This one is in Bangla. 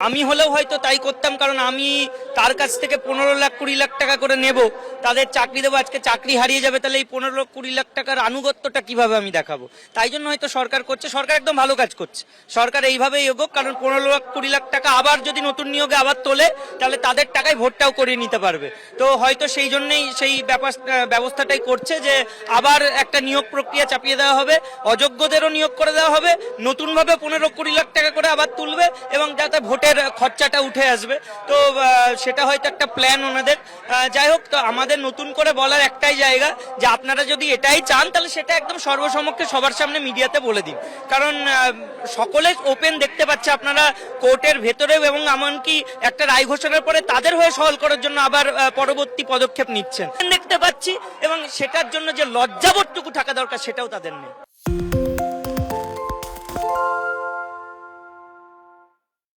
আমি হলেও হয়তো তাই করতাম, কারণ আমি তার কাছ থেকে 15 লাখ 20 লাখ টাকা করে নেব, তাদের চাকরি দেবো, আজকে চাকরি হারিয়ে যাবে, তাহলে এই 15 লাখ 20 লাখ টাকার আনুগত্যটা কিভাবে আমি দেখাবো? তাই জন্য হয়তো সরকার করছে, সরকার একদম ভালো কাজ করছে, সরকার এইভাবেই এগোক, কারণ 15 লাখ 20 লাখ টাকা আবার যদি নতুন নিয়োগে আবার তোলে তাহলে তাদের টাকায় ভোটটাও করিয়ে নিতে পারবে। তো হয়তো সেই জন্যই সেই ব্যবস্থাটাই করছে যে আবার একটা নিয়োগ প্রক্রিয়া চাপিয়ে দেওয়া হবে, অযোগ্যদেরও নিয়োগ করে দেওয়া হবে, নতুনভাবে 15-20 লাখ টাকা করে আবার তুলবে এবং যাতে ভোটের খরচাটা উঠে আসবে। তো সেটা হয়তো একটা প্ল্যান ওনাদের। যাই হোক, তো আমাদের নতুন করে বলার একটাই জায়গা যে আপনারা যদি এটাই চান তাহলে সেটা একদম সর্বসমক্ষে সবার সামনে মিডিয়াতে বলে দিন, কারণ সকলে ওপেন দেখতে পাচ্ছে আপনারা কোর্টের ভেতরেও, এবং এমনকি একটা রায় ঘোষণার পরে তাদের হয়ে সওয়াল করার জন্য আবার পরবর্তী পদক্ষেপ নিচ্ছেন দেখতে পাচ্ছি, এবং সেটার জন্য যে লজ্জাবোধটুকু থাকা দরকার সেটাও তাদের নেই।